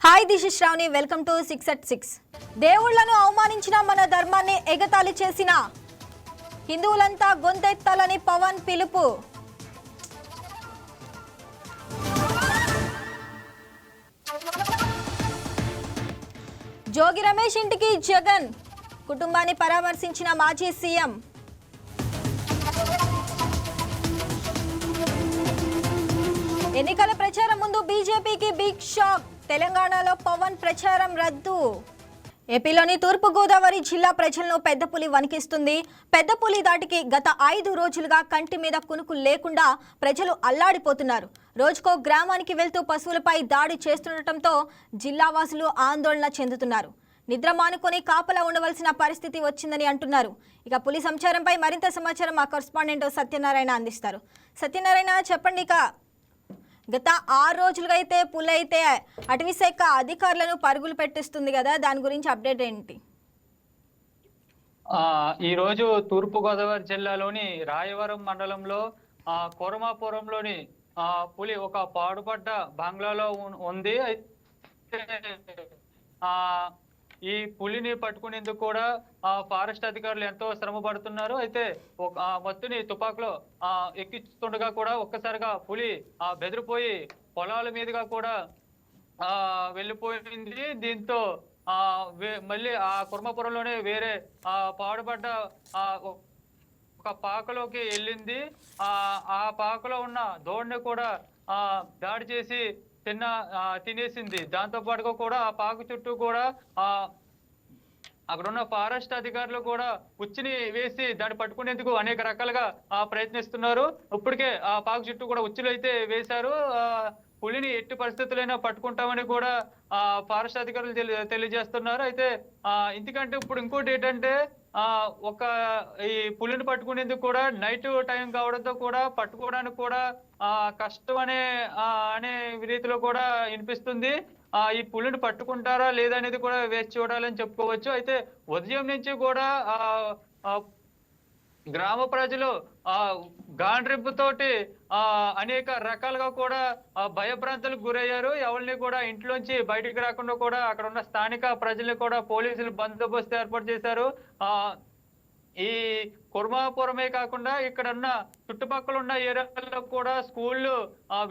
Hi this is Shravani welcome to 6 at 6. దేవుళ్లను అవమానించిన మన ధర్మాన్ని ఎగతాళి చేసిన హిందువులంతా గొంతెత్తాలని పవన్ పిలుపు. జోగి రమేష్ ఇంటికి జగన్ కుటుంబాన్ని పరామర్శించిన మాజీ సీఎం. ఎన్నికల ప్రచారం ముందు బీజేపీకి బిగ్ షాక్. తెలంగాణలో పవన్ ప్రచారం రద్దు. ఏపీలోని తూర్పుగోదావరి జిల్లా ప్రజలను పెద్దపులి వణికిస్తుంది. పెద్దపులి దాటికి గత 5 రోజులుగా కంటి మీద కునుకు లేకుండా ప్రజలు అల్లాడిపోతున్నారు. రోజుకో గ్రామానికి వెళ్తూ పశువులపై దాడి చేస్తుండటంతో జిల్లావాసులు ఆందోళన చెందుతున్నారు. నిద్ర మానుకొని కాపలా ఉండవలసిన పరిస్థితి వచ్చిందని అంటున్నారు. ఇక పులి సంచారంపై మరింత సమాచారం మా కరెస్పాండెంట్ సత్యనారాయణ అందిస్తారు. సత్యనారాయణ చెప్పండి. ఇక గత 6 రోజులుగా అయితే పులి అయితే అటవీశాఖ అధికారులను పరుగులు పెట్టిస్తుంది కదా, దాని గురించి అప్డేట్ ఏంటి? ఈ రోజు తూర్పుగోదావరి జిల్లాలోని రాయవరం మండలంలో కొరమాపురంలోని పులి ఒక పాడుపడ్డ బంగ్లాలో ఉంది. ఈ పులిని పట్టుకునేందుకు కూడా ఫారెస్ట్ అధికారులు ఎంతో శ్రమ పడుతున్నారు. అయితే మత్తుని తుపాకులో ఎక్కిస్తుండగా కూడా ఒక్కసారిగా పులి బెదిరిపోయి పొలాల మీదుగా కూడా వెళ్ళిపోయింది. దీంతో మళ్ళీ ఆ కుర్మపురంలోనే వేరే పాడుపడ్డ ఒక పాకలోకి వెళ్ళింది. ఆ పాకలో ఉన్న దోడిని కూడా దాడి చేసి తినేసింది. దాంతో పాటుగా కూడా ఆ పాకు చుట్టూ కూడా అక్కడ ఉన్న ఫారెస్ట్ అధికారులు కూడా ఉచ్చిని వేసి దాన్ని పట్టుకునేందుకు అనేక రకాలుగా ప్రయత్నిస్తున్నారు. ఇప్పటికే ఆ పాకు చుట్టూ కూడా ఉచ్చులు అయితే వేశారు. పులిని ఎట్టి పరిస్థితులైనా పట్టుకుంటామని కూడా ఫారెస్ట్ అధికారులు తెలియజేస్తున్నారు. అయితే ఎందుకంటే ఇప్పుడు ఇంకోటి ఏంటంటే ఈ పులిని పట్టుకునేందుకు కూడా నైట్ టైం కావడంతో కూడా పట్టుకోవడానికి కూడా కష్టం అనే రీతిలో కూడా వినిపిస్తుంది. ఈ పులిని పట్టుకుంటారా లేదా అనేది కూడా వేచి చూడాలని చెప్పుకోవచ్చు. అయితే ఉదయం నుంచి కూడా గ్రామ ప్రజలు గాండ్రింపుతోటి అనేక రకాలుగా కూడా భయభ్రాంతులకు గురయ్యారు. ఎవరిని కూడా ఇంట్లోంచి బయటికి రాకుండా కూడా అక్కడ ఉన్న స్థానిక ప్రజల్ని కూడా పోలీసులు బందోబస్తు ఏర్పాటు చేశారు. ఈ కుర్మాపురమే కాకుండా ఇక్కడ ఉన్న చుట్టుపక్కల ఉన్న ఏరియాల్లో కూడా స్కూళ్ళు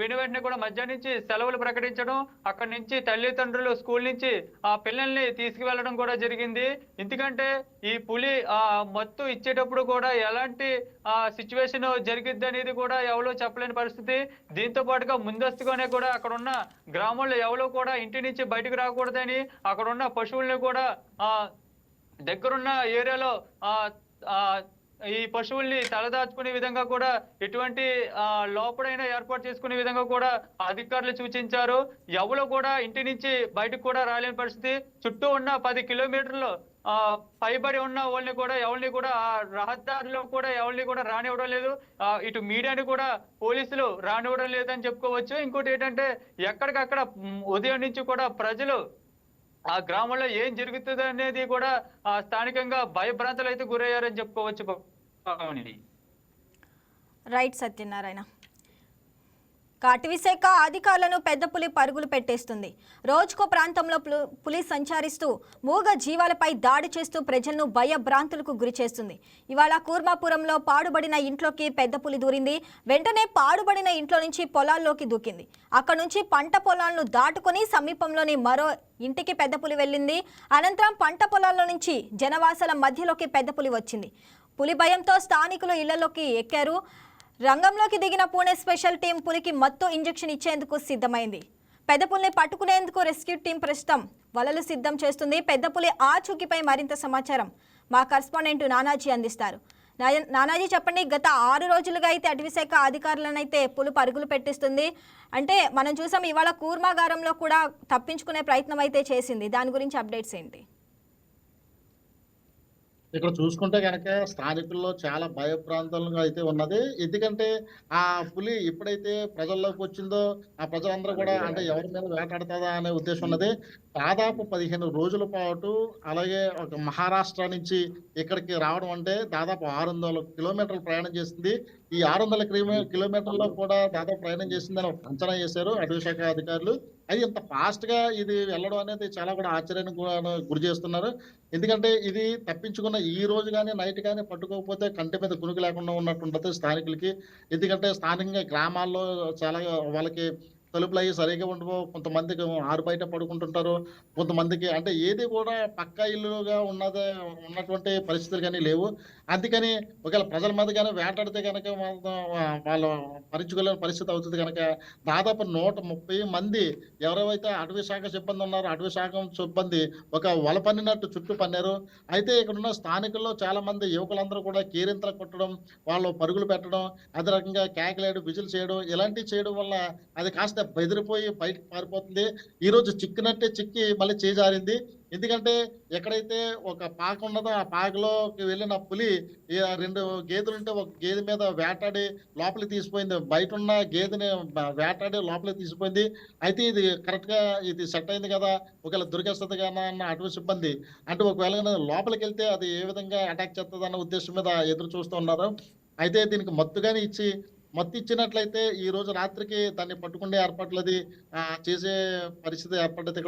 వెంటనే కూడా మధ్యాహ్నం నుంచి సెలవులు ప్రకటించడం, అక్కడి నుంచి తల్లిదండ్రులు స్కూల్ నుంచి పిల్లల్ని తీసుకువెళ్ళడం కూడా జరిగింది. ఎందుకంటే ఈ పులి మత్తు ఇచ్చేటప్పుడు కూడా ఎలాంటి సిచ్యువేషన్ జరిగిద్ది అనేది కూడా ఎవరో చెప్పలేని పరిస్థితి. దీంతో పాటుగా ముందస్తుగానే కూడా అక్కడ ఉన్న గ్రామంలో ఎవరో కూడా ఇంటి నుంచి బయటకు రాకూడదని అక్కడ ఉన్న పశువుల్ని కూడా దగ్గరున్న ఏరియాలో ఈ పశువుల్ని తలదాచుకునే విధంగా కూడా ఎటువంటి లోపడైనా ఏర్పాటు చేసుకునే విధంగా కూడా అధికారులు సూచించారు. ఎవరు కూడా ఇంటి నుంచి బయటకు కూడా రాలేని పరిస్థితి. చుట్టూ ఉన్న 10 కిలోమీటర్లు పైబడి ఉన్న వాళ్ళని కూడా ఎవరిని కూడా ఆ రహదారిలో కూడా ఎవరిని కూడా రానివ్వడం లేదు. ఇటు మీడియాని కూడా పోలీసులు రానివ్వడం లేదని చెప్పుకోవచ్చు. ఇంకోటి ఏంటంటే ఎక్కడికక్కడ ఉదయం నుంచి కూడా ప్రజలు ఆ గ్రామంలో ఏం జరుగుతుంది అనేది కూడా స్థానికంగా భయభ్రాంతులు అయితే గురయ్యారని చెప్పుకోవచ్చు. రైట్ సత్యనారాయణ. అటవీశాఖ అధికారులను పెద్ద పులి పరుగులు పెట్టేస్తుంది. రోజుకో ప్రాంతంలో పులి సంచరిస్తూ మూగ జీవాలపై దాడి చేస్తూ ప్రజలను భయభ్రాంతులకు గురి చేస్తుంది. ఇవాళ కూర్మాపురంలో పాడుబడిన ఇంట్లోకి పెద్ద పులి దూరింది. వెంటనే పాడుబడిన ఇంట్లో నుంచి పొలాల్లోకి దూకింది. అక్కడ నుంచి పంట పొలాలను దాటుకొని సమీపంలోని మరో ఇంటికి పెద్ద పులి వెళ్ళింది. అనంతరం పంట పొలాల్లో నుంచి జనవాసాల మధ్యలోకి పెద్ద పులి వచ్చింది. పులి భయంతో స్థానికులు ఇళ్లలోకి ఎక్కారు. రంగంలోకి దిగిన పూణే స్పెషల్ టీం పులికి మత్తు ఇంజెక్షన్ ఇచ్చేందుకు సిద్ధమైంది. పెద్ద పులిని పట్టుకునేందుకు రెస్క్యూ టీం ప్రస్తుతం వలలు సిద్ధం చేస్తుంది. పెద్ద పులి ఆచూకీపై మరింత సమాచారం మా కరెస్పాండెంట్ నానాజీ అందిస్తారు. నానాజీ చెప్పండి. గత 6 రోజులుగా అయితే అటవీశాఖ అధికారులను అయితే పులి పరుగులు పెట్టిస్తుంది. అంటే మనం చూసాం ఇవాళ కూర్మాగారంలో కూడా తప్పించుకునే ప్రయత్నం అయితే చేసింది. దాని గురించి అప్డేట్స్ ఏంటి? ఇక్కడ చూసుకుంటే కనుక స్థానికుల్లో చాలా భయప్రాంతాలుగా అయితే ఉన్నది. ఎందుకంటే ఆ పులి ఎప్పుడైతే ప్రజల్లోకి వచ్చిందో ఆ ప్రజలందరూ కూడా అంటే ఎవరి మీద వేటాడుతుందా అనే ఉద్దేశం ఉన్నది. దాదాపు 15 రోజుల పాటు అలాగే ఒక మహారాష్ట్ర నుంచి ఇక్కడికి రావడం అంటే దాదాపు 600 కిలోమీటర్లు ప్రయాణం చేస్తుంది. ఈ 600 కిలోమీటర్లో కూడా దాదాపు ప్రయాణం చేసిందని ఒక అంచనా చేశారు అటవీ శాఖ అధికారులు. అది ఇంత ఫాస్ట్ గా ఇది వెళ్ళడం అనేది చాలా కూడా ఆశ్చర్యానికి గురి చేస్తున్నారు. ఎందుకంటే ఇది తప్పించుకున్న ఈ రోజు కానీ నైట్ కానీ పట్టుకోకపోతే కంటి మీద కునుకు లేకుండా ఉన్నట్టు ఉంటుంది స్థానికులకి. ఎందుకంటే స్థానికంగా గ్రామాల్లో చాలా వాళ్ళకి తలుపులు అయ్యి సరిగ్గా ఉండవు. కొంతమందికి ఆరు బయట పడుకుంటుంటారు. కొంతమందికి అంటే ఏది కూడా పక్కా ఇల్లుగా ఉన్నటువంటి పరిస్థితులు కానీ లేవు. అందుకని ఒకవేళ ప్రజల మీద కానీ వేటాడితే కనుక వాళ్ళు భరించుకోలేని పరిస్థితి అవుతుంది కనుక దాదాపు 130 మంది ఎవరైతే అటవీ శాఖ సిబ్బంది ఉన్నారో అటవీ శాఖ సిబ్బంది ఒక వల పన్నినట్టు చుట్టూ పన్నారు. అయితే ఇక్కడ ఉన్న స్థానికుల్లో చాలా మంది యువకులందరూ కూడా కేరింతలు కొట్టడం, వాళ్ళు పరుగులు పెట్టడం, అదే రకంగా కేకలేయడం, విజిల్ చేయడం ఇలాంటివి చేయడం వల్ల అది కాస్త బెదిరిపోయి బయటకు పారిపోతుంది. ఈ రోజు చిక్కినట్టే చిక్కి మళ్ళీ చేజారింది. ఎందుకంటే ఎక్కడైతే ఒక పాక ఉన్నదో ఆ పాకలోకి వెళ్ళిన పులి 2 గేదెలుంటే ఒక గేదె మీద వేటాడి లోపలికి తీసిపోయింది. బయట ఉన్న గేదెని వేటాడి లోపలికి తీసిపోయింది. అయితే ఇది కరెక్ట్ గా ఇది సెట్ అయింది కదా, ఒకవేళ దొరికేస్తుంది కదా అన్న అటవీ సిబ్బంది అంటే ఒకవేళ లోపలికి వెళ్తే అది ఏ విధంగా అటాక్ చేస్తుంది అన్న ఉద్దేశం మీద ఎదురు చూస్తూ ఉన్నారు. అయితే దీనికి మత్తుగానే ఇచ్చి మత్తు ఇచ్చినట్లయితే ఈ రోజు రాత్రికి దాన్ని పట్టుకునే ఏర్పాట్లు అది చేసే పరిస్థితి ఏర్పడ్డది.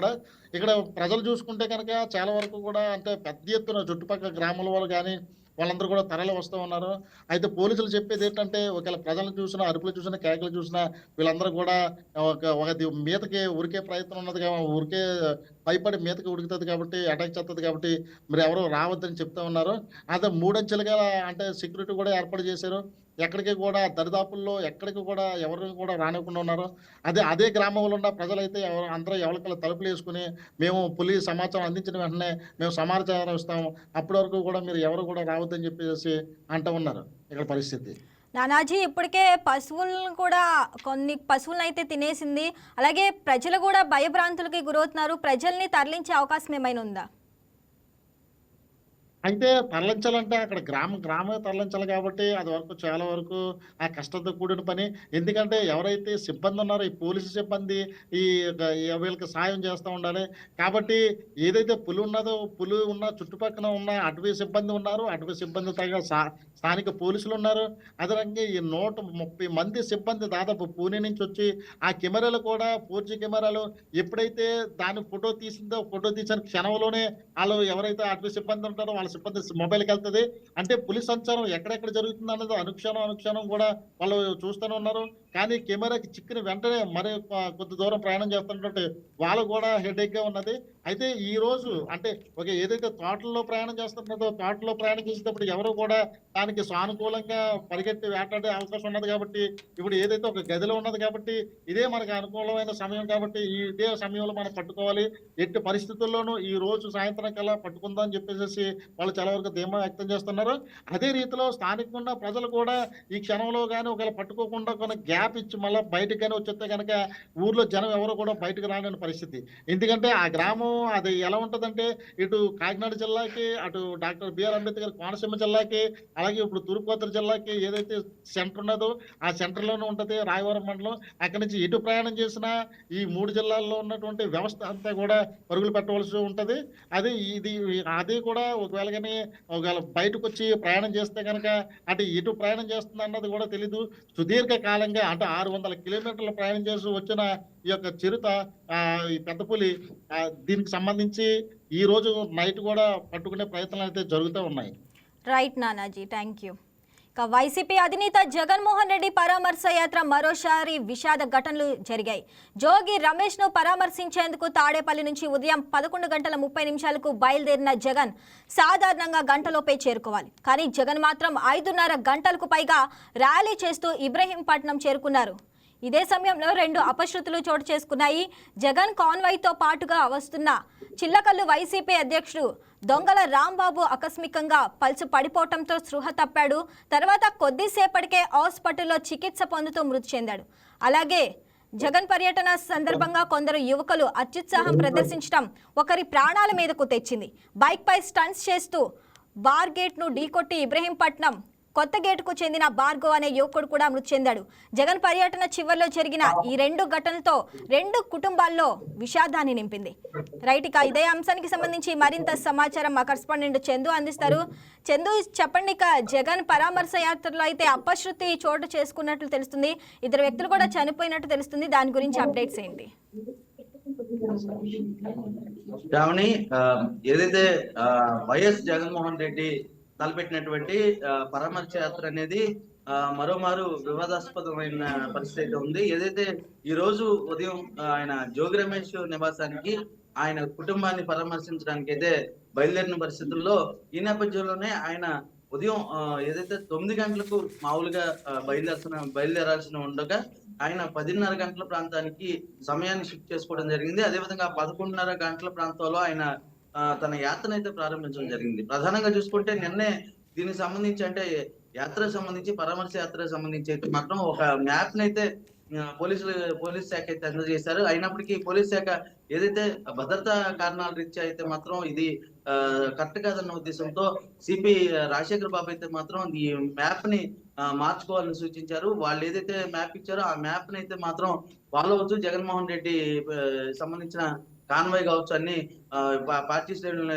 ఇక్కడ ప్రజలు చూసుకుంటే కనుక చాలా వరకు కూడా అంటే పెద్ద ఎత్తున చుట్టుపక్కల గ్రామాల వాళ్ళు కానీ వాళ్ళందరూ కూడా తరలి వస్తూ ఉన్నారు. అయితే పోలీసులు చెప్పేది ఏంటంటే ఒకవేళ ప్రజలను చూసినా, అరుపులు చూసినా, కేకలు చూసినా వీళ్ళందరూ కూడా ఒక మీదకి ఉరికే ప్రయత్నం ఉన్నది ఉరికే భయపడి మీదకి ఉడుకుతుంది కాబట్టి అటాక్ చేస్తుంది కాబట్టి మీరు ఎవరు రావద్దని చెప్తా ఉన్నారు. అదే 3 అంచెలుగా అంటే సెక్యూరిటీ కూడా ఏర్పాటు చేశారు. ఎక్కడికి కూడా దరిదాపుల్లో ఎక్కడికి కూడా ఎవరిని కూడా రానివ్వకుండా ఉన్నారు. అదే గ్రామంలో ఉన్న ప్రజలైతే అందరూ ఎవరికల్లా తలుపులు వేసుకుని మేము పులి సమాచారం అందించిన వెంటనే మేము సమాచారం ఇస్తాము, అప్పటి వరకు కూడా మీరు ఎవరు కూడా రావద్దని చెప్పేసి అంటూ ఉన్నారు ఇక్కడ పరిస్థితి. నానాజీ ఇప్పటికే పశువులను కూడా కొన్ని పశువులను అయితే తినేసింది. అలాగే ప్రజలు కూడా భయభ్రాంతులకి గురవుతున్నారు. ప్రజల్ని తరలించే అవకాశం ఏమైనా ఉందా? అయితే తరలించాలంటే అక్కడ గ్రామే తరలించాలి కాబట్టి అది వరకు చాలా వరకు ఆ కష్టంతో కూడిన పని. ఎందుకంటే ఎవరైతే సిబ్బంది ఉన్నారో ఈ పోలీసు సిబ్బంది ఈ వీళ్ళకి సాయం చేస్తూ ఉండాలి. కాబట్టి ఏదైతే పులి ఉన్నదో పులి ఉన్న చుట్టుపక్కల ఉన్న అటవీ సిబ్బంది ఉన్నారు, అటవీ సిబ్బంది తగ్గ స్థానిక పోలీసులు ఉన్నారు. అదే రకంగా ఈ 130 మంది సిబ్బంది దాదాపు పూణే నుంచి వచ్చి ఆ కెమెరాలు కూడా 4G కెమెరాలు ఎప్పుడైతే దాని ఫోటో తీసిన క్షణంలోనే వాళ్ళు ఎవరైతే అటవీ సిబ్బంది ఉంటారో వాళ్ళ సిబ్బంది మొబైల్కి వెళ్తుంది. అంటే పులి సంచారం ఎక్కడెక్కడ జరుగుతుంది అన్నది అనుక్షణం కూడా వాళ్ళు చూస్తూనే ఉన్నారు. కానీ కెమెరాకి చిక్కిన వెంటనే మరి కొద్ది దూరం ప్రయాణం చేస్తున్నట్టు వాళ్ళు కూడా హెడేక్ గా ఉన్నది. అయితే ఈ రోజు అంటే ఏదైతే తోటల్లో ప్రయాణం చేస్తున్నదో తోటలో ప్రయాణం చేసేటప్పుడు ఎవరు కూడా దానికి సానుకూలంగా పరిగెత్తి వేటాడే అవకాశం ఉన్నది కాబట్టి ఇప్పుడు ఏదైతే ఒక గదిలో ఉన్నది కాబట్టి ఇదే మనకు అనుకూలమైన సమయం కాబట్టి ఇదే సమయంలో మనం పట్టుకోవాలి. ఎట్టి పరిస్థితుల్లోనూ ఈ రోజు సాయంత్రం కల్లా పట్టుకుందాం అని చెప్పేసి వాళ్ళు చాలా వరకు ధీమా వ్యక్తం చేస్తున్నారు. అదే రీతిలో స్థానికంగా ప్రజలు కూడా ఈ క్షణంలో కానీ ఒకవేళ పట్టుకోకుండా కొన్ని గ్యాప్ ఇచ్చి మళ్ళీ బయటకు కానీ వచ్చేస్తే కనుక ఊర్లో జనం ఎవరు కూడా బయటకు రాలేని పరిస్థితి. ఎందుకంటే ఆ గ్రామం అది ఎలా ఉంటుందంటే ఇటు కాకినాడ జిల్లాకి, అటు డాక్టర్ బిఆర్ అంబేద్కర్ కోనసీమ జిల్లాకి, అలాగే ఇప్పుడు తూర్పుగోదావరి జిల్లాకి ఏదైతే సెంటర్ ఉన్నదో ఆ సెంటర్లోనే ఉంటుంది రాయవరం మండలం. అక్కడి నుంచి ఎటు ప్రయాణం చేసినా ఈ 3 జిల్లాల్లో ఉన్నటువంటి వ్యవస్థ అంతా కూడా పరుగులు పెట్టవలసి ఉంటుంది. అది కూడా ఒకవేళ బయటకు వచ్చి ప్రయాణం చేస్తే కనుక అటు ఎటు ప్రయాణం చేస్తుంది అన్నది కూడా తెలీదు. సుదీర్ఘ కాలంగా అంటే 600 కిలోమీటర్లు ప్రయాణం చేసి వచ్చిన ఈ యొక్క చిరుత ఈ పెద్ద పులి దీనికి సంబంధించి ఈ రోజు నైట్ కూడా పట్టుకునే ప్రయత్నాలు అయితే జరుగుతూ ఉన్నాయి. Right Nanaji, thank you. YCP అధినేత జగన్మోహన్ రెడ్డి పరామర్శ యాత్ర మరోసారి విషాద ఘటనలు జరిగాయి. జోగి రమేష్ ను పరామర్శించేందుకు తాడేపల్లి నుంచి ఉదయం 11:30 బయలుదేరిన జగన్ సాధారణంగా గంటలోపే చేరుకోవాలి. కానీ జగన్ మాత్రం 5:30 గంటలకు పైగా ర్యాలీ చేస్తూ ఇబ్రహీంపట్నం చేరుకున్నారు. ఇదే సమయంలో 2 అపశృతులు చోటు చేసుకున్నాయి. జగన్ కాన్వాయ్తో పాటుగా వస్తున్న చిల్లకల్లు వైసీపీ అధ్యక్షుడు దొంగల రాంబాబు ఆకస్మికంగా పల్సు పడిపోవడంతో స్పృహ తప్పాడు. తర్వాత కొద్దిసేపటికే హాస్పిటల్లో చికిత్స పొందుతూ మృతి చెందాడు. అలాగే జగన్ పర్యటన సందర్భంగా కొందరు యువకులు అత్యుత్సాహం ప్రదర్శించడం ఒకరి ప్రాణాల మీదకు తెచ్చింది. బైక్పై స్టంట్స్ చేస్తూ బార్ గేట్ను ఢీకొట్టి ఇబ్రహీంపట్నం కొత్త గేటుకు చెందిన భార్గవ్ అనే యువకుడు కూడా మృతి చెందాడు. జగన్ పర్యటన చివరిలో జరిగిన ఈ 2 ఘటనలతో 2 కుటుంబాల్లో విషాదాన్ని నింపింది. రైట్, ఇక ఇదే అంశానికి సంబంధించి మరింత సమాచారం మా కరెస్పాండెంట్ చందు అందిస్తారు. చందు, చెప్పండి, ఇక జగన్ పరామర్శ యాత్రలో అయితే అపశృతి చోటు చేసుకున్నట్లు తెలుస్తుంది. 2 వ్యక్తులు కూడా చనిపోయినట్టు తెలుస్తుంది. దాని గురించి అప్డేట్స్ ఏంటి? శ్రావణి, ఏదైతే వైఎస్ జగన్మోహన్ రెడ్డి తలపెట్టినటువంటి పరామర్శ యాత్ర అనేది మరోమారు వివాదాస్పదమైన పరిస్థితి అయితే ఉంది. ఏదైతే ఈ రోజు ఉదయం ఆయన జోగి రమేష్ నివాసానికి ఆయన కుటుంబాన్ని పరామర్శించడానికి అయితే బయలుదేరిన పరిస్థితుల్లో ఈ నేపథ్యంలోనే ఆయన ఉదయం ఏదైతే 9 గంటలకు మామూలుగా బయలుదేరాల్సిన ఉండగా ఆయన 10:30 గంటల ప్రాంతానికి సమయాన్ని షిఫ్ట్ చేసుకోవడం జరిగింది. అదేవిధంగా 11:30 గంటల ప్రాంతంలో ఆయన తన యాత్రను అయితే ప్రారంభించడం జరిగింది. ప్రధానంగా చూసుకుంటే నిన్నే దీనికి సంబంధించి అంటే యాత్రకు సంబంధించి పరామర్శ యాత్రకు సంబంధించి అయితే మాత్రం ఒక మ్యాప్ నైతే పోలీస్ శాఖ అయితే అందజేశారు. అయినప్పటికీ పోలీస్ శాఖ ఏదైతే భద్రతా కారణాల రీత్యా అయితే మాత్రం ఇది కరెక్ట్ కాదన్న ఉద్దేశంతో సిపి రాజశేఖర్ బాబు అయితే మాత్రం ఈ మ్యాప్ ని మార్చుకోవాలని సూచించారు. వాళ్ళు ఏదైతే మ్యాప్ ఇచ్చారో ఆ మ్యాప్ ని అయితే మాత్రం ఫాలో అవుతూ జగన్మోహన్ రెడ్డి సంబంధించిన కాన్వాయ్ కావచ్చు, అన్ని పార్టీ శ్రేణులను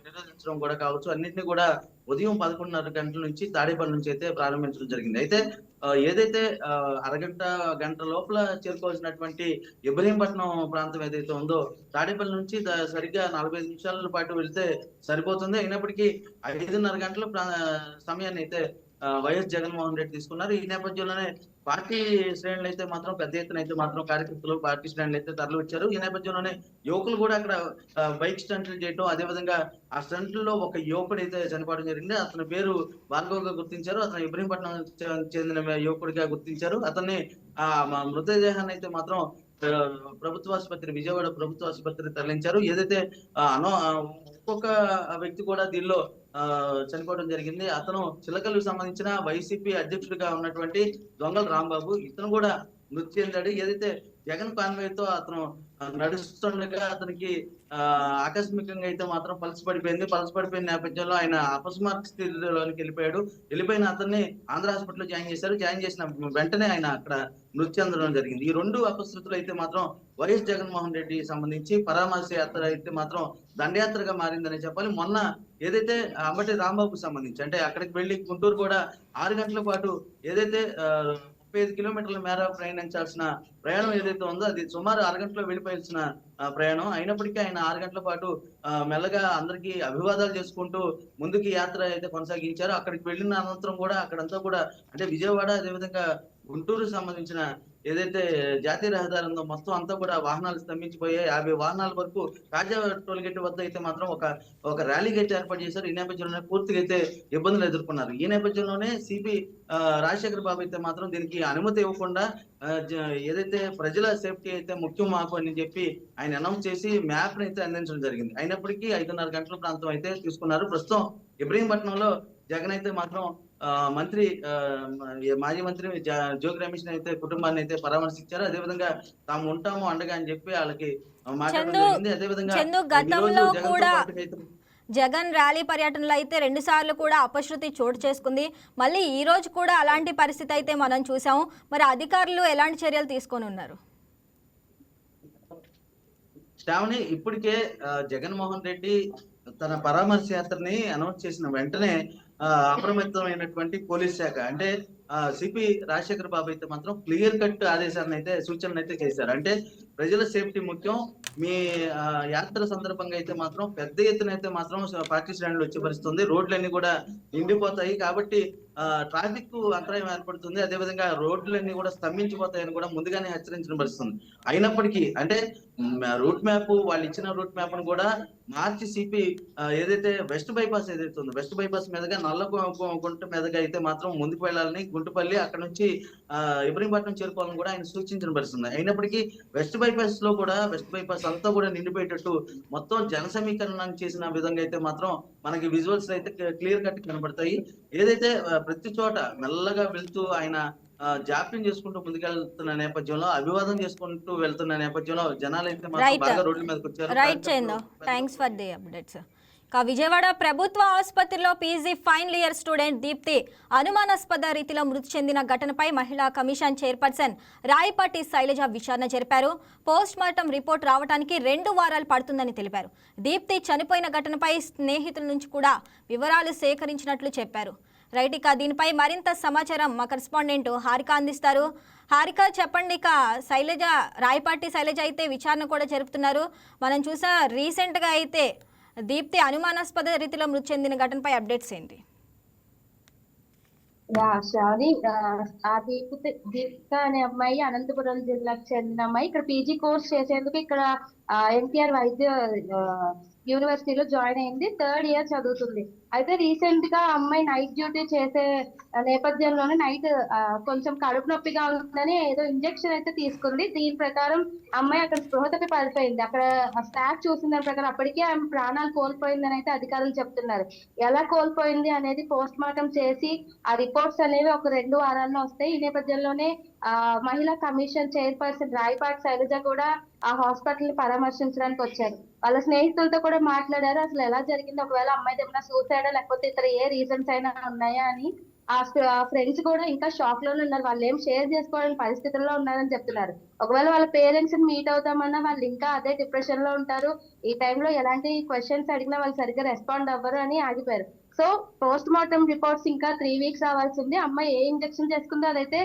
నిరోధించడం కూడా కావచ్చు, అన్నింటినీ కూడా ఉదయం 11:30 గంటల నుంచి తాడేపల్లి నుంచి అయితే ప్రారంభించడం జరిగింది. అయితే ఏదైతే గంట లోపల చేరుకోవాల్సినటువంటి ఇబ్రహీంపట్నం ప్రాంతం ఏదైతే ఉందో తాడేపల్లి నుంచి సరిగ్గా 45 నిమిషాల పాటు వెళ్తే సరిపోతుంది. అయినప్పటికీ 5:30 గంటల సమయాన్ని అయితే వైఎస్ జగన్మోహన్ రెడ్డి తీసుకున్నారు. ఈ నేపథ్యంలోనే పార్టీ శ్రేణులు అయితే మాత్రం పెద్ద ఎత్తున అయితే మాత్రం కార్యకర్తలు పార్టీ శ్రేణులు అయితే తరలి వచ్చారు. ఈ నేపథ్యంలోనే యువకులు కూడా అక్కడ బైక్ స్టంట్లు చేయడం, అదేవిధంగా ఆ స్టంట్లలో ఒక యువకుడు అయితే చనిపోవడం జరిగింది. అతని పేరు భార్గవ్ గా గుర్తించారు. అతను ఇబ్రహీంపట్నం చెందిన యువకుడిగా గుర్తించారు. అతన్ని మృతదేహాన్ని అయితే మాత్రం విజయవాడ ప్రభుత్వ ఆసుపత్రి తరలించారు. ఏదైతే ఒక్కొక్క వ్యక్తి కూడా దీనిలో చనిపోవడం జరిగింది. అతను చిలకలకు సంబంధించిన వైసీపీ అధ్యక్షుడిగా ఉన్నటువంటి దొంగల రాంబాబు, ఇతను కూడా మృతి చెందాడు. ఏదైతే జగన్ కాన్వాయ్ తో అతను నడుస్తుండగా అతనికి ఆకస్మికంగా అయితే మాత్రం పల్స్ పడిపోయిన నేపథ్యంలో ఆయన అపస్మారక స్థితిలోనికి వెళ్ళిపోయిన అతన్ని ఆంధ్ర హాస్పిటల్లో జాయిన్ చేశారు. జాయిన్ చేసిన వెంటనే ఆయన అక్కడ మృతి చెందడం జరిగింది. ఈ 2 అపశృతులు అయితే మాత్రం వైఎస్ జగన్మోహన్ రెడ్డి సంబంధించి పరామర్శ యాత్ర అయితే మాత్రం దండయాత్రగా మారిందని చెప్పాలి. మొన్న ఏదైతే అంబటి రాంబాబుకు సంబంధించి అంటే అక్కడికి వెళ్లి గుంటూరు కూడా 6 గంటల పాటు ఏదైతే 35 కిలోమీటర్ల మేర ప్రయాణించాల్సిన ప్రయాణం ఏదైతే ఉందో అది సుమారు 6 గంటల్లో వెళ్ళిపోయాల్సిన ప్రయాణం. అయినప్పటికీ ఆయన 6 గంటల పాటు మెల్లగా అందరికీ అభివాదాలు చేసుకుంటూ ముందుకి యాత్ర అయితే కొనసాగించారు. అక్కడికి వెళ్ళిన అనంతరం కూడా అక్కడంతా కూడా అంటే విజయవాడ అదేవిధంగా గుంటూరుకు సంబంధించిన ఏదైతే జాతీయ రహదారి ఉందో మొత్తం అంతా కూడా వాహనాలు స్తంభించిపోయాయి. 50 వాహనాల వరకు కాజా టోల్ గేట్ వద్ద అయితే మాత్రం ఒక ర్యాలీ గేట్ ఏర్పాటు చేశారు. ఈ నేపథ్యంలోనే పూర్తిగా అయితే ఇబ్బందులు ఎదుర్కొన్నారు. ఈ నేపథ్యంలోనే సిపి రాజశేఖర్ బాబు అయితే మాత్రం దీనికి అనుమతి ఇవ్వకుండా ఏదైతే ప్రజల సేఫ్టీ అయితే ముఖ్యం మాకు అని చెప్పి ఆయన అనౌన్స్ చేసి మ్యాప్ అయితే అందించడం జరిగింది. అయినప్పటికీ 5:30 గంటల ప్రాంతం అయితే తీసుకున్నారు. ప్రస్తుతం ఇబ్రహీంపట్నంలో జగన్ అయితే మాత్రం మాజీ మంత్రి జోగి రమేష్ అయితే కుటుంబాన్ని అయితే పరామర్శించారు. అదేవిధంగా తాము ఉంటాము అండగా అని చెప్పి వాళ్ళకి మాట్లాడడం జరిగింది. అదేవిధంగా జగన్ ర్యాలీ పర్యటనలో అయితే 2 సార్లు కూడా అపశృతి చోటు చేసుకుంది. మళ్ళీ ఈ రోజు కూడా అలాంటి పరిస్థితి అయితే మనం చూసాము. మరి అధికారులు ఎలాంటి చర్యలు తీసుకొని ఉన్నారు? శ్రావణి, ఇప్పటికే జగన్మోహన్ రెడ్డి తన పరామర్శ యాత్రని అనౌన్స్ చేసిన వెంటనే అప్రమత్తమైనటువంటి పోలీస్ శాఖ అంటే సిపి రాజశేఖర్ బాబు అయితే మాత్రం క్లియర్ కట్ ఆదేశాలను అయితే సూచనలు అయితే చేశారు. అంటే ప్రజల సేఫ్టీ ముఖ్యం. మీ యాత్ర సందర్భంగా అయితే మాత్రం పెద్ద ఎత్తున అయితే మాత్రం పార్టీ శ్రేణులు వచ్చే పరిస్థితుంది. రోడ్లన్నీ కూడా నిండిపోతాయి కాబట్టి ట్రాఫిక్ అంతరాయం ఏర్పడుతుంది. అదేవిధంగా రోడ్లన్నీ కూడా స్తంభించిపోతాయని కూడా ముందుగానే హెచ్చరించిన పరిస్థితుంది. అయినప్పటికీ అంటే రూట్ మ్యాప్ వాళ్ళు ఇచ్చిన రూట్ మ్యాప్ ను కూడా మార్చి సిపి ఏదైతే వెస్ట్ బైపాస్ ఏదైతే ఉందో వెస్ట్ బైపాస్ మీదుగా నల్లగుంట మీదుగా అయితే మాత్రం ముందుకు వెళ్ళాలని గుంటుపల్లి అక్కడ నుంచి ఇబ్రహీంపట్నం చేరుకోవాలని కూడా ఆయన సూచించిన పరిస్థితుంది. అయినప్పటికీ వెస్ట్ బైపాస్ అంతా కూడా నిండిపోయేటట్టు మొత్తం జన సమీకరణ చేసిన విధంగా అయితే మాత్రం మనకి విజువల్స్ అయితే క్లియర్ కట్ కనబడతాయి. ఏదైతే ప్రతి చోట మెల్లగా వెళ్తూ ఆయన జాప్యం చేసుకుంటూ ముందుకెళ్తున్న నేపథ్యంలో అభివాదం చేసుకుంటూ వెళ్తున్న నేపథ్యంలో జనాలు అయితే మాత్రం బాగా రోడ్ల మీదకి వచ్చారు. Right Chandu, thanks for the updates. Vijayawada ప్రభుత్వ ఆసుపత్రిలో PG final year student Deepti అనుమానాస్పద రీతిలో మృతి చెందిన ఘటనపై మహిళా కమిషన్ చైర్పర్సన్ రాయపాటి శైలజ విచారణ జరిపారు. పోస్ట్ మార్టం రిపోర్ట్ రావడానికి 2 వారాలు పడుతుందని తెలిపారు. దీప్తి చనిపోయిన ఘటనపై స్నేహితుల నుంచి కూడా వివరాలు సేకరించినట్లు చెప్పారు. రైట్, ఇక దీనిపై మరింత సమాచారం మా కరెస్పాండెంట్ హారిక అందిస్తారు. హారిక, చెప్పండి. ఇక రాయపాటి శైలజ అయితే విచారణ కూడా జరుపుతున్నారు. మనం చూసా రీసెంట్గా అయితే దీప్తి అనుమానాస్పద రీతిలో మృతి చెందిన ఘటనపై అప్డేట్స్ ఏంటి? దీపిక అనే అమ్మాయి అనంతపురం జిల్లాకు చెందిన అమ్మాయి. ఇక్కడ పీజీ కోర్స్ చేసేందుకు ఇక్కడ ఎన్టీఆర్ వైద్య యూనివర్సిటీలో జాయిన్ అయింది. 3rd ఇయర్ చదువుతుంది. అయితే రీసెంట్ గా అమ్మాయి నైట్ డ్యూటీ చేసే నేపథ్యంలోనే నైట్ కొంచెం కడుపు నొప్పిగా ఉందని ఏదో ఇంజెక్షన్ అయితే తీసుకుంది. దీని ప్రకారం అమ్మాయి అక్కడ స్పృహ తప్పి పడిపోయింది. అక్కడ స్టాఫ్ చూసిన దాని ప్రకారం అప్పటికే ఆమె ప్రాణాలు కోల్పోయిందని అయితే అధికారులు చెప్తున్నారు. ఎలా కోల్పోయింది అనేది పోస్ట్ మార్టం చేసి ఆ రిపోర్ట్స్ అనేవి ఒక 2 వారాల్లో వస్తాయి. ఈ నేపథ్యంలోనే మహిళా కమిషన్ చైర్పర్సన్ రాయపాటి శైలజ కూడా ఆ హాస్పిటల్ ని పరామర్శించడానికి వచ్చారు. వాళ్ళ స్నేహితులతో కూడా మాట్లాడారు. అసలు ఎలా జరిగింది, ఒకవేళ అమ్మాయి ఏమైనా సూసైడా లేకపోతే ఇతర ఏ రీజన్స్ అయినా ఉన్నాయా అని. ఆ ఫ్రెండ్స్ కూడా ఇంకా షాక్ లోనే ఉన్నారు. వాళ్ళు ఏం షేర్ చేసుకోవాలని పరిస్థితుల్లో ఉన్నారని చెప్తున్నారు. ఒకవేళ వాళ్ళ పేరెంట్స్ ని మీట్ అవుతామన్నా వాళ్ళు ఇంకా అదే డిప్రెషన్ లో ఉంటారు. ఈ టైంలో ఎలాంటి క్వశ్చన్స్ అడిగినా వాళ్ళు సరిగ్గా రెస్పాండ్ అవ్వరు అని ఆగిపోయారు. సో పోస్ట్ మార్టం రిపోర్ట్స్ ఇంకా 3 వీక్స్ రావాల్సి ఉంది. అమ్మాయి ఏ ఇంజెక్షన్ చేసుకుందో అదైతే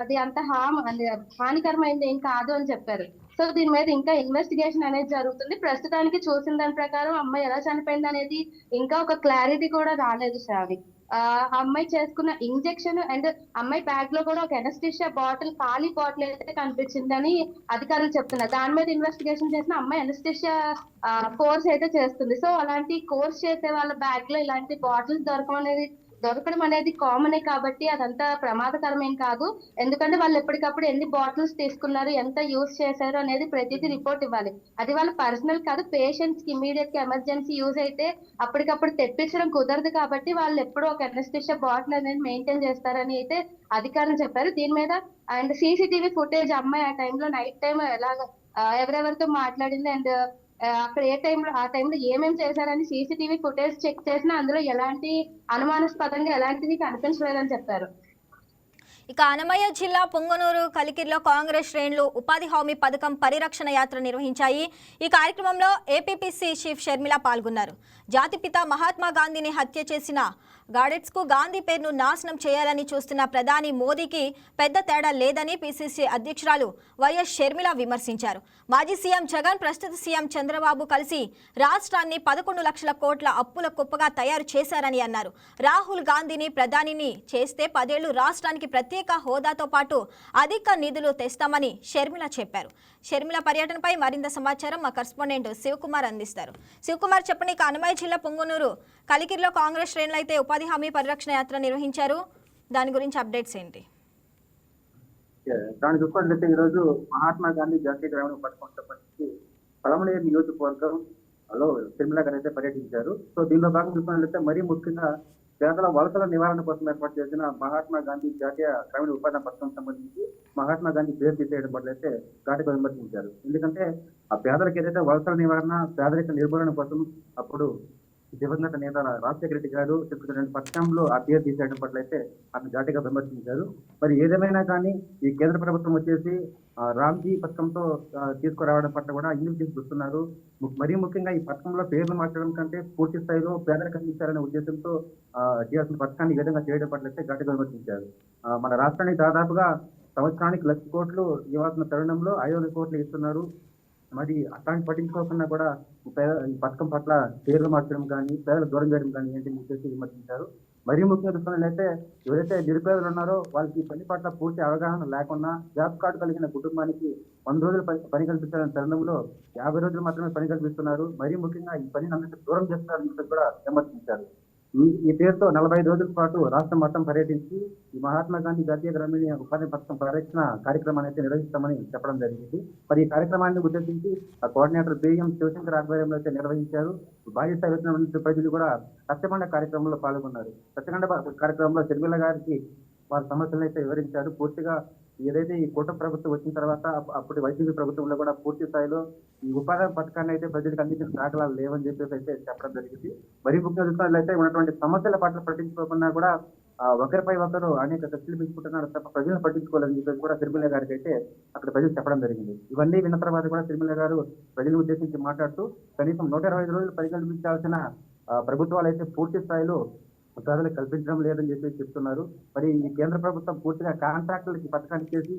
అది అంత హానికరమైంది ఏం కాదు అని చెప్పారు. సో దీని మీద ఇంకా ఇన్వెస్టిగేషన్ అనేది జరుగుతుంది. ప్రస్తుతానికి చూసిన దాని ప్రకారం అమ్మాయి ఎలా చనిపోయింది అనేది ఇంకా ఒక క్లారిటీ కూడా రాలేదు శ్రావి. అమ్మాయి చేసుకున్న ఇంజెక్షన్ అండ్ అమ్మాయి బ్యాగ్ లో కూడా ఒక ఎనస్థీషియా బాటిల్, ఖాళీ బాటిల్ అయితే కనిపించిందని అధికారులు చెప్తున్నారు. దాని మీద ఇన్వెస్టిగేషన్ చేసిన అమ్మాయి ఎనస్థీషియా కోర్స్ అయితే చేస్తుంది. సో అలాంటి కోర్స్ చేసే వాళ్ళ బ్యాగ్ లో ఇలాంటి బాటిల్స్ దొరకడం అనేది కామనే కాబట్టి అదంతా ప్రమాదకరమేం కాదు. ఎందుకంటే వాళ్ళు ఎప్పటికప్పుడు ఎన్ని బాటిల్స్ తీసుకున్నారు, ఎంత యూజ్ చేశారు అనేది ప్రతిదీ రిపోర్ట్ ఇవ్వాలి. అది వాళ్ళ పర్సనల్ కాదు. పేషెంట్స్ కి ఇమీడియట్ గా ఎమర్జెన్సీ యూజ్ అయితే అప్పటికప్పుడు తెప్పించడం కుదరదు కాబట్టి వాళ్ళు ఎప్పుడూ ఒక ఎనస్థీషియా బాటిల్ అనేది మెయింటైన్ చేస్తారని అయితే అధికారులు చెప్పారు. దీని మీద అండ్ సీసీటీవీ ఫుటేజ్ అమ్మాయి ఆ టైంలో నైట్ టైం ఎవరెవరితో మాట్లాడింది అండ్ అక్కడ ఆ టైంలో ఏమేమి చేశారని సీసీటీవీ ఫుటేజ్ చెక్ చేసినా అందులో ఎలాంటి అనుమానాస్పదంగా ఎలాంటివి కనిపించలేదని చెప్పారు. ఇక అన్నమయ్య జిల్లా పొంగనూరు కలికిరిలో కాంగ్రెస్ శ్రేణులు ఉపాధి హామీ పథకం పరిరక్షణ యాత్ర నిర్వహించాయి. ఈ కార్యక్రమంలో ఏపీపీసీ చీఫ్ షర్మిల పాల్గొన్నారు. జాతిపిత మహాత్మా గాంధీని హత్య చేసిన గాడెట్స్కు గాంధీ పేరును నాశనం చేయాలని చూస్తున్న ప్రధాని మోదీకి పెద్ద తేడా లేదని పీసీసీ అధ్యక్షురాలు వైఎస్ షర్మిల విమర్శించారు. మాజీ సీఎం జగన్, ప్రస్తుత సీఎం చంద్రబాబు కలిసి రాష్ట్రాన్ని 11 లక్షల కోట్ల అప్పుల కుప్పగా తయారు చేశారని అన్నారు. రాహుల్ గాంధీని ప్రధానిని చేస్తే 10 ఏళ్లు రాష్ట్రానికి ప్రత్యేక హోదాతో పాటు అధిక నిధులు తెస్తామని షర్మిల చెప్పారు. షర్మిల పర్యటనపై మరింత సమాచారం మా కరెస్పాండెంట్ శివకుమార్ అందిస్తారు. శివకుమార్, చెప్పండి. అన్నమయ్య జిల్లా పొంగనూరు కలికిరిలో కాంగ్రెస్ శ్రేణులు అయితే ఉపాధి హామీ పరిరక్షణ యాత్ర నిర్వహించారు. దాని గురించి అప్డేట్స్ ఏంటి? దాన్ని చూసుకున్నట్లయితే ఈరోజు మహాత్మా గాంధీ జాతీయ గ్రామీణ పథకం సంబంధించి పలమనేరు నియోజకవర్గంలో షర్మిల గారు అయితే పర్యటించారు. సో దీనిలో భాగంగా చూసుకున్నట్లయితే మరీ ముఖ్యంగా పేదల వలసల నివారణ కోసం ఏర్పాటు చేసిన మహాత్మా గాంధీ జాతీయ గ్రామీణ ఉపాధి పథకం సంబంధించి మహాత్మా గాంధీ పేరు తీసేయడం పట్ల అయితే ఘాటుగా విమర్శించారు. ఎందుకంటే ఆ పేదలకు ఏదైతే వలసల నివారణ, పేదరిక నిర్మూలన కోసం అప్పుడు దివంగత నేత రాజశేఖర రెడ్డి గారు చెప్పుకున్న పథకంలో ఆ పేరు తీసేయడం పట్ల అయితే ఆమె ఘాటుగా విమర్శించారు. మరి ఏదేమైనా కానీ ఈ కేంద్ర ప్రభుత్వం వచ్చేసి రామ్జీ పథకంతో తీసుకురావడం పట్ల కూడా ఇందుకు తీసుకొస్తున్నారు. మరీ ముఖ్యంగా ఈ పథకంలో పేర్లు మార్చడం కంటే పూర్తి స్థాయిలో పేదలకు అందించాలనే ఉద్దేశంతో చేయాల్సిన పథకాన్ని ఈ విధంగా చేయడం పట్ల అయితే ఘాటుగా విమర్శించారు. మన రాష్ట్రానికి దాదాపుగా సంవత్సరానికి 1,00,000 కోట్లు ఇవ్వాల్సిన తరుణంలో 500 కోట్లు ఇస్తున్నారు. మరి అట్లాంటి పట్టించుకోకుండా కూడా ఈ పథకం పట్ల పేర్లు మార్చడం కానీ, పేదలు దూరం చేయడం కానీ ఏంటి చెప్పేసి విమర్శించారు. మరీ ముఖ్యంగా చూసుకున్నట్లయితే ఎవరైతే నిరుపేదలు ఉన్నారో వాళ్ళకి పని పట్ల పూర్తి అవగాహన లేకుండా జాబ్ కార్డు కలిగిన కుటుంబానికి 100 రోజులు పని కల్పించాలనే తరుణంలో 50 రోజులు మాత్రమే పని కల్పిస్తున్నారు. మరీ ముఖ్యంగా ఈ పనిని అందరికీ దూరం చేస్తున్నారని కూడా విమర్శించారు. ఈ పేరుతో 45 రోజుల పాటు రాష్ట్రం మొత్తం పర్యటించి ఈ మహాత్మా గాంధీ జాతీయ గ్రామీణ ఉపాధి పథకం పరిరక్షణ కార్యక్రమాన్ని అయితే నిర్వహిస్తామని చెప్పడం జరిగింది. మరి ఈ కార్యక్రమాన్ని ఉద్దేశించి ఆ కోఆర్డినేటర్ బిఎం శివశంకర్ ఆధ్వర్యంలో అయితే నిర్వహించారు. బాధ్యత వహించిన ప్రజలు కూడా రచ్చబండ కార్యక్రమంలో పాల్గొన్నారు. రచ్చబండ కార్యక్రమంలో షర్మిల గారికి వారి సమస్యలను అయితే వివరించారు. పూర్తిగా ఏదైతే ఈ కూటమి ప్రభుత్వం వచ్చిన తర్వాత అప్పటి వైసీపీ ప్రభుత్వంలో కూడా పూర్తి స్థాయిలో ఈ ఉపాధి పథకాన్ని అయితే ప్రజలకు అందించిన దాఖలాలు లేవని చెప్పేసి అయితే చెప్పడం జరిగింది. మరీ ముఖ్యంగా చూసినట్లయితే ఉన్నటువంటి సమస్యల పట్ల పట్టించుకోకుండా కూడా ఒకరిపై ఒకరు అనేక కక్షలు పెంచుకుంటున్నారు తప్ప ప్రజలను పట్టించుకోవాలని చెప్పేసి కూడా తిరుమల గారికి అయితే అక్కడ ప్రజలు చెప్పడం జరిగింది. ఇవన్నీ విన్న తర్వాత కూడా తిరుమల గారు ప్రజలను ఉద్దేశించి మాట్లాడుతూ కనీసం 125 రోజులు పరిగణించాల్సిన ప్రభుత్వాలు అయితే పూర్తి స్థాయిలో ఉపాధులు కల్పించడం లేదని చెప్పేసి చెప్తున్నారు. మరి ఈ కేంద్ర ప్రభుత్వం పూర్తిగా కాంట్రాక్టులకి పథకాన్ని చేసి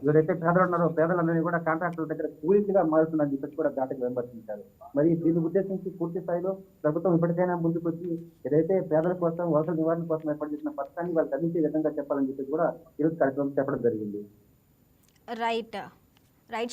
ఎవరైతే పేదలు ఉన్నారో పేదలందరినీ కూడా కాంట్రాక్టుల దగ్గర కూలీలుగా మారుతుందని చెప్పేసి కూడా ఘాటుగా విమర్శించారు. మరి దీన్ని ఉద్దేశించి పూర్తి స్థాయిలో ప్రభుత్వం ఇప్పటికైనా ముందుకొచ్చి ఏదైతే పేదల కోసం వలస నివారణ కోసం ఏర్పాటు చేసిన పథకాన్ని వాళ్ళకి అందించే విధంగా చెప్పాలని చెప్పేసి కూడా ఈరోజు కార్యక్రమం చెప్పడం జరిగింది. రైట్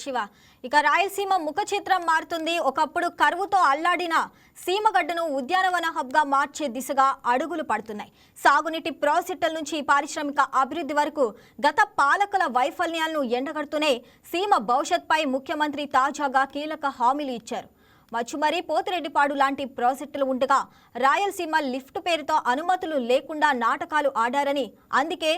శివ. ఇక రాయలసీమ ముఖ చిత్రం మారుతుంది. ఒకప్పుడు కరువుతో అల్లాడిన సీమగడ్డను ఉద్యానవన హబ్గా మార్చే దిశగా అడుగులు పడుతున్నాయి. సాగునీటి ప్రాజెక్టుల నుంచి పారిశ్రామిక అభివృద్ధి వరకు గత పాలకుల వైఫల్యాలను ఎండగడుతూనే సీమ భవిష్యత్పై ముఖ్యమంత్రి తాజాగా కీలక హామీలు ఇచ్చారు. మచ్చుమరి, పోతిరెడ్డిపాడు లాంటి ప్రాజెక్టులు ఉండగా రాయలసీమ లిఫ్ట్ పేరుతో అనుమతులు లేకుండా నాటకాలు ఆడారని, అందుకే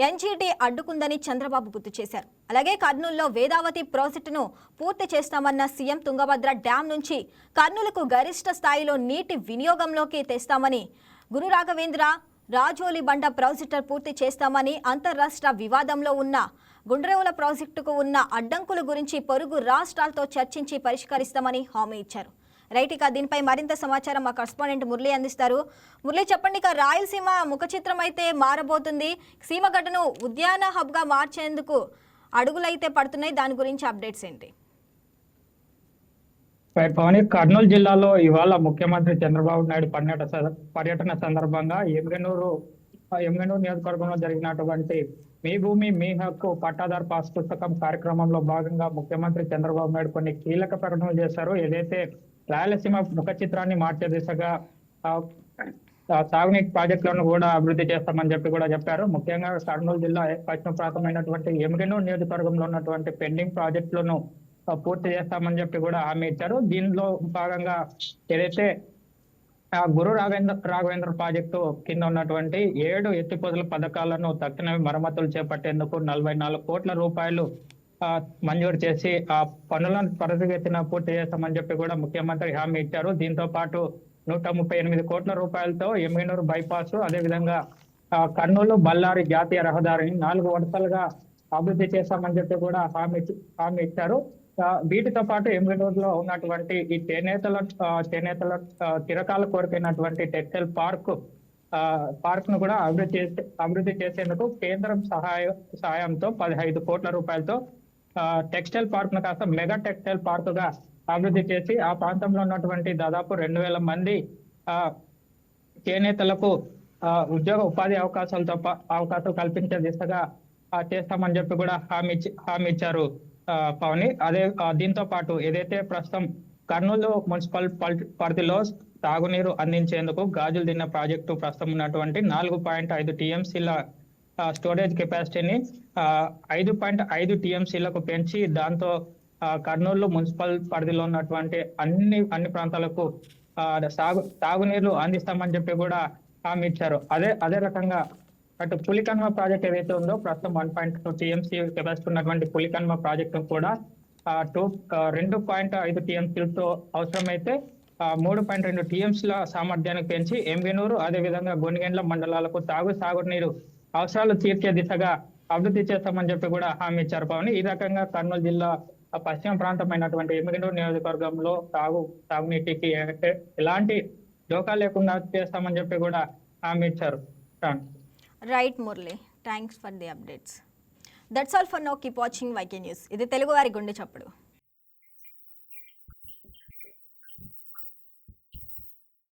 ఎన్జీటీ అడ్డుకుందని చంద్రబాబు గుర్తు చేశారు. అలాగే కర్నూలులో వేదావతి ప్రాజెక్టును పూర్తి చేస్తామన్న సీఎం తుంగభద్ర డ్యాం నుంచి కర్నూలుకు గరిష్ట స్థాయిలో నీటి వినియోగంలోకి తెస్తామని, గురు రాఘవేంద్ర రాజోలి బండ ప్రాజెక్టు పూర్తి చేస్తామని, అంతర్రాష్ట్ర వివాదంలో ఉన్న గుండ్రేవుల ప్రాజెక్టుకు ఉన్న అడ్డంకుల గురించి పొరుగు రాష్ట్రాలతో చర్చించి పరిష్కరిస్తామని హామీ ఇచ్చారు. రైట్, ఇక దీనిపై మరింత సమాచారం మా కరెస్పాండెంట్ మురళి అందిస్తారు. మురళి, చెప్పండి. ఇక రాయలసీమ ముఖ చిత్రం అయితే మారబోతుంది. సీమగడ్డను ఉద్యాన హబ్గా మార్చేందుకు అడుగులైతే పడుతున్నాయి. దాని గురించి అప్డేట్స్ ఏంటి? పవని, కర్నూలు జిల్లాలో ఇవాళ ముఖ్యమంత్రి చంద్రబాబు నాయుడు పర్యటన సందర్భంగా ఎమ్గనూరు నియోజకవర్గంలో జరిగినటువంటి మీ భూమి మీ హక్కు పట్టాదారు పాస్ పుస్తకం కార్యక్రమంలో భాగంగా ముఖ్యమంత్రి చంద్రబాబు నాయుడు కొన్ని కీలక ప్రకటనలు చేశారు. ఏదైతే రాయలసీమ ముఖ చిత్రాన్ని మార్చే దిశగా సాగునీటి ప్రాజెక్టులను కూడా అభివృద్ధి చేస్తామని చెప్పి కూడా చెప్పారు. ముఖ్యంగా కర్నూలు జిల్లా పశ్చిమ ప్రాంతమైనటువంటి ఎమ్గనూరు నియోజకవర్గంలో ఉన్నటువంటి పెండింగ్ ప్రాజెక్టులను పూర్తి చేస్తామని చెప్పి కూడా హామీ ఇచ్చారు. దీనిలో భాగంగా ఏదైతే గురు రాఘవేంద్ర ప్రాజెక్టు కింద ఉన్నటువంటి 7 ఎత్తిపోతల పథకాలను తక్షణమే మరమ్మతులు చేపట్టేందుకు 44 కోట్ల రూపాయలు మంజూరు చేసి ఆ పనులను త్వరితగతిన పూర్తి చేస్తామని చెప్పి కూడా ముఖ్యమంత్రి హామీ ఇచ్చారు. దీంతో పాటు 138 కోట్ల రూపాయలతో ఎమ్మెనూరు బైపాస్, అదేవిధంగా కర్నూలు బళ్ళారి జాతీయ రహదారిని 4 వరుసలుగా అభివృద్ధి చేస్తామని చెప్పి కూడా హామీ ఇచ్చారు. వీటితో పాటు ఎమ్మెనూరులో ఉన్నటువంటి ఈ చేనేతల చిరకాల కోరికైనటువంటి టెక్స్టైల్ పార్క్ ను కూడా అభివృద్ధి చేసేందుకు కేంద్రం సహాయంతో 15 కోట్ల రూపాయలతో టెక్స్టైల్ పార్క్ ను కాస్త మెగా టెక్స్టైల్ పార్క్ గా అభివృద్ధి చేసి ఆ ప్రాంతంలో ఉన్నటువంటి దాదాపు 2000 మంది చేనేతలకు ఉపాధి అవకాశాలు కల్పించే దిశగా చేస్తామని చెప్పి కూడా హామీ ఇచ్చారు పవని. దీంతో పాటు ఏదైతే ప్రస్తుతం కర్నూలు మున్సిపల్ పరిధిలో తాగునీరు అందించేందుకు గాజులు దిన్న ప్రాజెక్టు ప్రస్తుతం ఉన్నటువంటి 4.5 టీఎంసీల స్టోరేజ్ కెపాసిటీని 5.5 టీఎంసీలకు పెంచి దాంతో కర్నూలు మున్సిపల్ పరిధిలో ఉన్నటువంటి అన్ని ప్రాంతాలకు తాగునీరు అందిస్తామని చెప్పి కూడా హామీ ఇచ్చారు. అదే రకంగా అటు పులికన్మ ప్రాజెక్ట్ ఏదైతే ఉందో ప్రస్తుతం 1.2 టీఎంసీ కెపాసిటీ ఉన్నటువంటి పులికన్మ ప్రాజెక్టు కూడా 2.5 టీఎంసీలతో అవసరమైతే 3.2 టీఎంసీల సామర్థ్యానికి పెంచి ఎమ్గనూరు అదేవిధంగా గొనిగెండ్ల మండలాలకు సాగునీరు అవసరాలు తీర్చే దిశగా అభివృద్ధి చేస్తామని చెప్పి కూడా హామీ ఇచ్చారు పవన్. ఈ రకంగా కర్నూలు జిల్లా పశ్చిమ ప్రాంతమైనటువంటి ఎమ్గనూరు నియోజకవర్గంలో తాగునీటికి ఎలాంటి డోకా లేకుండా చేస్తామని చెప్పి కూడా హామీ ఇచ్చారు. Right Murali, thanks for the updates. That's all for now. Keep watching YK news. ఇది తెలుగువారి గుండె చప్పుడు.